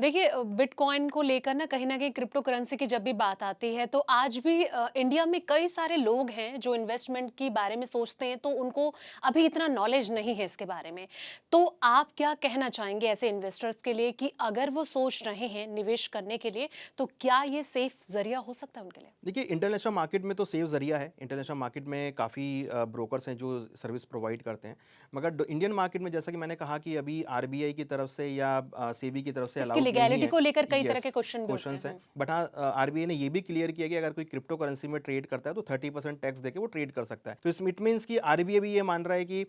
देखिए बिटकॉइन को लेकर ना कहीं न कहीं क्रिप्टो करेंसी की जब भी बात आती है तो आज भी इंडिया में कई सारे लोग हैं जो इन्वेस्टमेंट के बारे में सोचते हैं तो उनको अभी इतना नॉलेज नहीं है इसके बारे में। तो आप क्या कहना चाहेंगे ऐसे इन्वेस्टर्स के लिए कि अगर वो सोच रहे हैं निवेश करने के लिए तो क्या ये सेफ ज़रिया हो सकता है उनके लिए? देखिए, इंटरनेशनल मार्केट में तो सेफ ज़रिया है। इंटरनेशनल मार्केट में काफ़ी ब्रोकर्स हैं जो सर्विस प्रोवाइड करते हैं। मगर ड इंडियन मार्केट में जैसा कि मैंने कहा कि अभी आरबीआई की तरफ से या सेबी की तरफ से इसकी अलाउड नहीं लीगैलिटी है। को लेकर कई तरह के येस, क्वेश्चन भी उठते क्वेश्चन्स हैं। हैं। बट हाँ, आरबीआई ने ये भी क्लियर किया कि अगर कोई क्रिप्टो करेंसी में ट्रेड करता है तो 30% टैक्स देके वो ट्रेड कर सकता है। तो इट मीन्स कि आरबीआई भी ये मान रहा है कि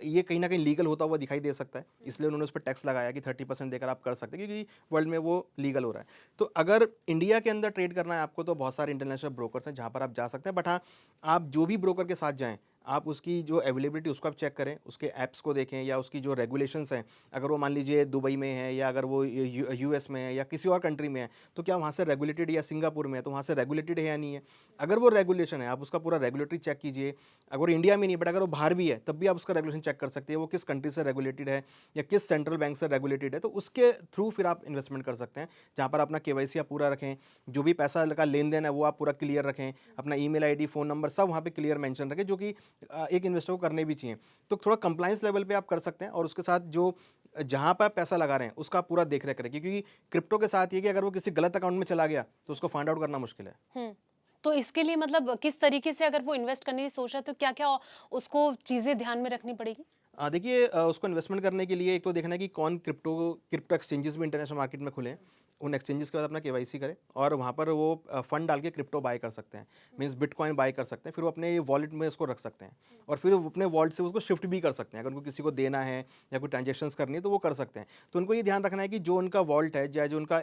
ये कहीं न कहीं लीगल होता हुआ दिखाई दे सकता है। इसलिए उन्होंने उस पे टैक्स लगाया कि 30% देकर आप कर सकते हैं, क्योंकि वर्ल्ड में वो लीगल हो रहा है। तो अगर इंडिया के अंदर ट्रेड करना है आपको, तो बहुत सारे इंटरनेशनल ब्रोकर्स हैं जहाँ पर आप जा सकते हैं। बट हाँ, आप जो भी ब्रोकर के साथ जाएँ, आप उसकी जो अवेलेबिलिटी उसको आप चेक करें, उसके ऐप्स को देखें या उसकी जो रेगुलेशंस हैं, अगर वो मान लीजिए दुबई में है या अगर वो यूएस में है या किसी और कंट्री में है, तो क्या वहाँ से रेगुलेटेड, या सिंगापुर में है तो वहाँ से रेगुलेटेड है या नहीं है। अगर वो रेगुलेशन है, आप उसका पूरा रेगुलेटरी चेक कीजिए। अगर वो इंडिया में नहीं, बट अगर वो बाहर भी है, तब भी आप उसका रेगुलेशन चेक कर सकते हैं, वो किस कंट्री से रेगुलेटेड है या किस सेंट्रल बैंक से रेगुलेटेड है, तो उसके थ्रू फिर आप इन्वेस्टमेंट कर सकते हैं, जहाँ पर अपना केवाईसी आप पूरा रखें, जो भी पैसा का लेन-देन है वो आप पूरा क्लियर रखें, अपना ईमेल आईडी, फ़ोन नंबर सब वहाँ पे क्लियर मेंशन रखें, जो कि एक इन्वेस्टर को करने भी चाहिए। तो थोड़ा कंप्लायंस लेवल पे आप कर सकते हैं, और उसके साथ जो जहाँ पे आप पैसा लगा रहे हैं, उसका आप पूरा देख-रेख करें, क्योंकि क्रिप्टो के साथ ये है कि अगर वो किसी गलत अकाउंट में चला गया, तो उसको फाइंड आउट करना मुश्किल है। हुँ। तो इसके लिए मतलब किस तरीके से अगर वो इन्वेस्ट करने की सोच रहा है तो क्या-क्या उसको चीज़ें ध्यान में रखनी पड़ेगी? देखिए, उसको इन्वेस्टमेंट करने के लिए एक तो देखना है कि कौन क्रिप्टो क्रिप्टो एक्सचेंजेस भी इंटरनेशनल मार्केट में खुले हैं। उन एक्सचेंजेस के बाद अपना केवाईसी करें, और वहाँ पर वो फंड डाल के क्रिप्टो बाय कर सकते हैं। मीन्स बिटकॉइन बाय कर सकते हैं, फिर वो अपने वॉलेट में उसको रख सकते हैं, और फिर वो अपने वॉलेट से उसको शिफ्ट भी कर सकते हैं। अगर उनको किसी को देना है या कोई ट्रांजेक्शंस करनी है तो वो कर सकते हैं। तो उनको ये ध्यान रखना है कि जो उनका वॉल्ट है या जो उनका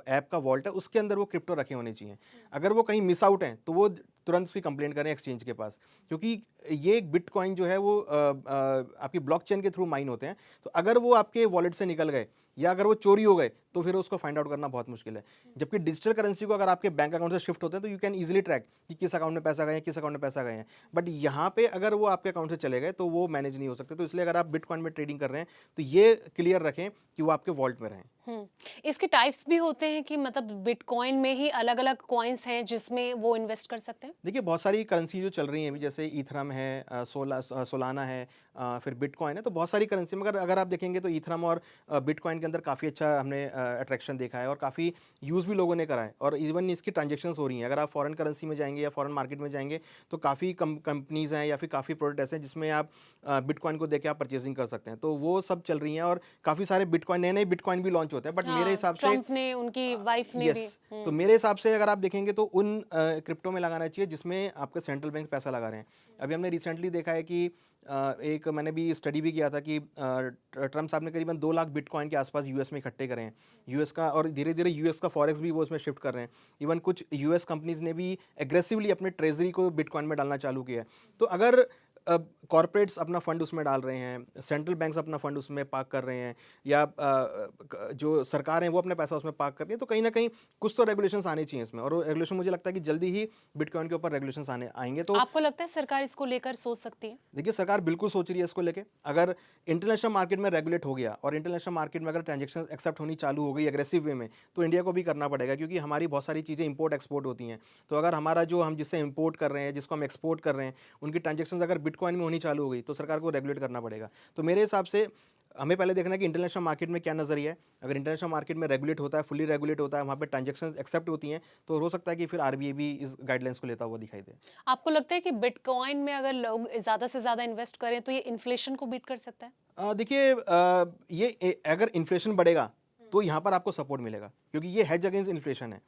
ऐप का वॉल्ट है, उसके अंदर वो क्रिप्टो रखे होने चाहिए। अगर वो कहीं मिस आउट हैं तो वो तुरंत उसकी कंप्लेंट करें एक्सचेंज के पास, क्योंकि ये बिटकॉइन जो है वो आपकी ब्लॉकचेन के थ्रू माइन होते हैं। तो अगर वो आपके वॉलेट से निकल गए या अगर वो चोरी हो गए, तो फिर उसको फाइंड आउट करना बहुत मुश्किल है। जबकि डिजिटल करेंसी को अगर आपके बैंक अकाउंट से शिफ्ट होते हैं तो यू कैन ईजिली ट्रैक कि किस अकाउंट में पैसा गए हैं, किस अकाउंट में पैसा गए हैं। बट यहाँ पे अगर वो आपके अकाउंट से चले गए तो वो मैनेज नहीं हो सकते। तो इसलिए अगर आप बिटकॉइन में ट्रेडिंग कर रहे हैं तो ये क्लियर रखें कि वो आपके वॉल्ट में रहें। हुँ। इसके टाइप्स भी होते हैं कि मतलब बिटकॉइन में ही अलग-अलग कॉइन्स हैं जिसमें वो इन्वेस्ट कर सकते हैं? देखिए, बहुत सारी करेंसी जो चल रही हैं अभी, जैसे ईथरम है, सोलाना है, फिर बिटकॉइन है, तो बहुत सारी करेंसी, मगर अगर आप देखेंगे तो ईथरम और बिटकॉइन के अंदर काफ़ी अच्छा हमने अट्रैक्शन देखा है, और काफ़ी यूज़ भी लोगों ने करा है, और इवन इसकी ट्रांजैक्शंस हो रही हैं। अगर आप फॉरेन करेंसी में जाएँगे या फॉरेन मार्केट में जाएँगे, तो काफ़ी कंपनीज़ हैं या फिर काफ़ी प्रोडक्ट ऐसे हैं जिसमें आप बिटकॉइन को देके आप परचेज़िंग कर सकते हैं। तो वो सब चल रही हैं, और काफ़ी सारे बिटकॉइन, नए-नए बिटकॉइन भी लॉन्च होते हैं। बट मेरे हाँ, हिसाब से ट्रम्प ने, उनकी वाइफ ने भी। यस, तो हुँ। मेरे हिसाब से अगर आप देखेंगे तो उन क्रिप्टो में लगाना चाहिए जिसमें आपके सेंट्रल बैंक पैसा लगा रहे हैं। अभी हमने रिसेंटली देखा है कि एक मैंने भी स्टडी भी किया था कि ट्रम्प साहब ने करीबन 2 लाख बिटकॉइन के आसपास यूएस में इकट्ठे करे हैं। यूएस का, और धीरे-धीरे यूएस का फॉरेक्स भी वो उसमें शिफ्ट कर रहे हैं। इवन कुछ यूएस कंपनीज़ ने भी एग्रेसिवली अपने ट्रेज़री को बिटकॉइन में डालना चालू किया है। तो अगर कॉर्पोरेट्स अपना फंड उसमें डाल रहे हैं, सेंट्रल बैंक्स अपना फंड उसमें पार्क कर रहे हैं, या जो सरकार है वो अपना पैसा उसमें पार्क कर रही है, तो कहीं ना कहीं कुछ तो रेगुलेशंस आने चाहिए इसमें, और वो रेगुलेशन मुझे लगता है कि जल्दी ही बिटकॉइन के ऊपर रेगुलेशंस आने आएंगे। तो आपको लगता है सरकार इसको लेकर सोच सकती है? देखिए, सरकार बिल्कुल सोच रही है इसको लेके। अगर इंटरनेशनल मार्केट में रेगुलेट हो गया, और इंटरनेशनल मार्केट में अगर ट्रांजेक्शन एक्सेप्ट होनी चालू हो गई एग्रेसिव वे में, तो इंडिया को भी करना पड़ेगा, क्योंकि हमारी बहुत सारी चीज़ें इंपोर्ट एक्सपोर्ट होती हैं। तो अगर हमारा जो हम जिससे इंपोर्ट कर रहे हैं, जिसको हम एक्सपोर्ट कर रहे हैं, उनकी ट्रांजेक्शन अगर बिटकॉइन में होनी चालू हो गई, तो सरकार को रेगुलेट करना पड़ेगा। तो मेरे हिसाब से हमें पहले देखना है कि इंटरनेशनल मार्केट में क्या नज़रिया है। अगर इंटरनेशनल मार्केट में रेगुलेट होता है, फुली रेगुलेट होता है, वहाँ पे ट्रांजेक्शन एक्सेप्ट होती हैं, तो हो सकता है कि फिर आरबीआई भी इस गाइडलाइंस को लेता हुआ दिखाई दे। आपको लगता है कि बिटकॉइन में अगर लोग ज़्यादा से ज़्यादा इन्वेस्ट करें तो ये इन्फ्लेशन को बीट कर सकता है? देखिए, अगर इन्फ्लेशन बढ़ेगा तो यहाँ पर आपको सपोर्ट मिलेगा, क्योंकि ये हेज अगेंस्ट इन्फ्लेशन है।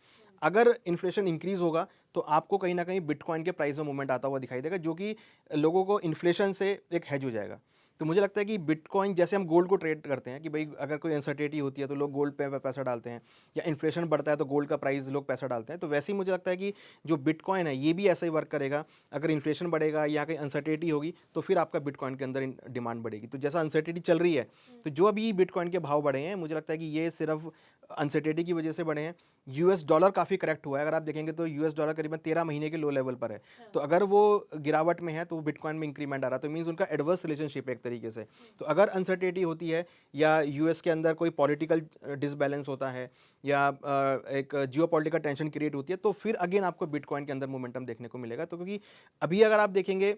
अगर इन्फ्लेशन इंक्रीज होगा तो आपको कहीं ना कहीं बिटकॉइन के प्राइस में मूवमेंट आता हुआ दिखाई देगा, जो कि लोगों को इन्फ्लेशन से एक हेज हो जाएगा। तो मुझे लगता है कि बिटकॉइन, जैसे हम गोल्ड को ट्रेड करते हैं कि भाई अगर कोई अनसर्टेनिटी होती है तो लोग गोल्ड पे पैसा डालते हैं, या इन्फ्लेशन बढ़ता है तो गोल्ड का प्राइस लोग पैसा डालते हैं, तो वैसे ही मुझे लगता है कि जो बिटकॉइन है ये भी ऐसा ही वर्क करेगा। अगर इन्फ्लेशन बढ़ेगा या कहीं अनसर्टेनिटी होगी, तो फिर आपका बिटकॉइन के अंदर डिमांड बढ़ेगी। तो जैसा अनसर्टेनिटी चल रही है, तो जो अभी बिटकॉइन के भाव बढ़े हैं, मुझे लगता है कि ये सिर्फ अनसर्टेनिटी की वजह से बढ़े हैं। यूएस डॉलर काफ़ी करेक्ट हुआ है, अगर आप देखेंगे तो यूएस डॉलर करीबन 13 महीने के लो लेवल पर है। तो अगर वो गिरावट में है तो बिटकॉइन में इंक्रीमेंट आ रहा है, तो मीन्स उनका एडवर्स रिलेशनशिप है एक तरीके से। तो अगर अनसर्टेनिटी होती है या यूएस के अंदर कोई पॉलिटिकल डिसबैलेंस होता है या एक जियोपॉलिटिकल टेंशन क्रिएट होती है, तो फिर अगेन आपको बिटकॉइन के अंदर मोमेंटम देखने को मिलेगा। तो क्योंकि अभी अगर आप देखेंगे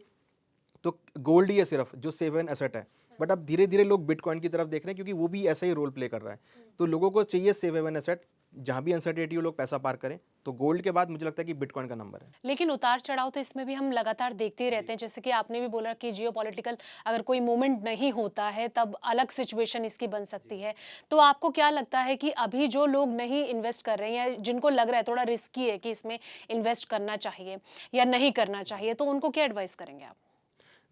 तो गोल्ड ही है सिर्फ जो सेफ एन एसेट है, बट अब धीरे धीरे लोग बिटकॉइन की तरफ देख रहे हैं क्योंकि वो भी ऐसा ही रोल प्ले कर रहा है। तो लोगों को चाहिए सेफ हेवन एसेट, जहां भी अनसर्टेनिटी हो लोग पैसा पार करें। तो गोल्ड के बाद मुझे लगता है कि बिटकॉइन का नंबर है। लेकिन उतार चढ़ाव तो इसमें भी हम लगातार देखते ही रहते हैं, जैसे कि आपने भी बोला कि जियोपॉलिटिकल अगर कोई मोमेंट नहीं होता है तब अलग सिचुएशन इसकी बन सकती है। तो आपको क्या लगता है कि अभी जो लोग नहीं इन्वेस्ट कर रहे हैं या जिनको लग रहा है थोड़ा रिस्की है कि इसमें इन्वेस्ट करना चाहिए या नहीं करना चाहिए, तो उनको क्या एडवाइस करेंगे आप?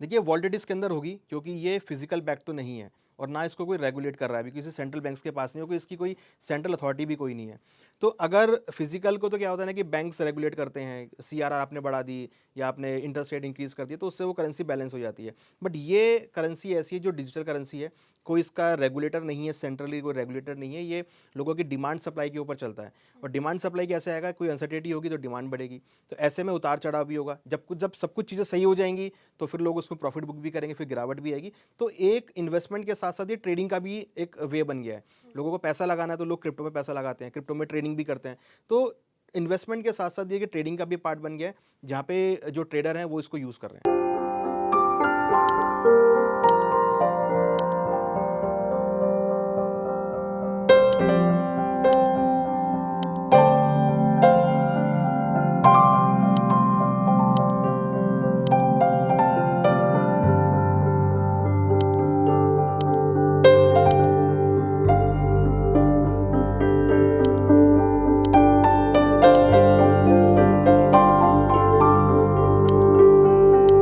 देखिए वॉलेटिलिटी इसके अंदर होगी क्योंकि ये फिजिकल बैक तो नहीं है और ना इसको कोई रेगुलेट कर रहा है अभी, किसी सेंट्रल बैंक्स के पास नहीं हो, कोई इसकी कोई सेंट्रल अथॉरिटी भी कोई नहीं है। तो अगर फिजिकल को तो क्या होता है ना कि बैंक्स रेगुलेट करते हैं, सीआरआर आपने बढ़ा दी या आपने इंटरेस्ट रेट इंक्रीज कर दिया तो उससे वो करेंसी बैलेंस हो जाती है। बट ये करेंसी ऐसी है जो डिजिटल करेंसी है, कोई इसका रेगुलेटर नहीं है, सेंट्रली कोई रेगुलेटर नहीं है, ये लोगों की डिमांड सप्लाई के ऊपर चलता है। और डिमांड सप्लाई कैसे आएगा, कोई अनसर्टेनिटी होगी तो डिमांड बढ़ेगी, तो ऐसे में उतार चढ़ाव भी होगा। जब सब कुछ चीज़ें सही हो जाएंगी तो फिर लोग उसमें प्रॉफिट बुक भी करेंगे, फिर गिरावट भी आएगी। तो एक इन्वेस्टमेंट के साथ साथ ये ट्रेडिंग का भी एक वे बन गया है। लोगों को पैसा लगाना है तो लोग क्रिप्टो में पैसा लगाते हैं, क्रिप्टो में ट्रेडिंग भी करते हैं। तो इन्वेस्टमेंट के साथ साथ ये कि ट्रेडिंग का भी पार्ट बन गया है, जहाँ पे जो ट्रेडर हैं वो इसको यूज़ कर रहे हैं।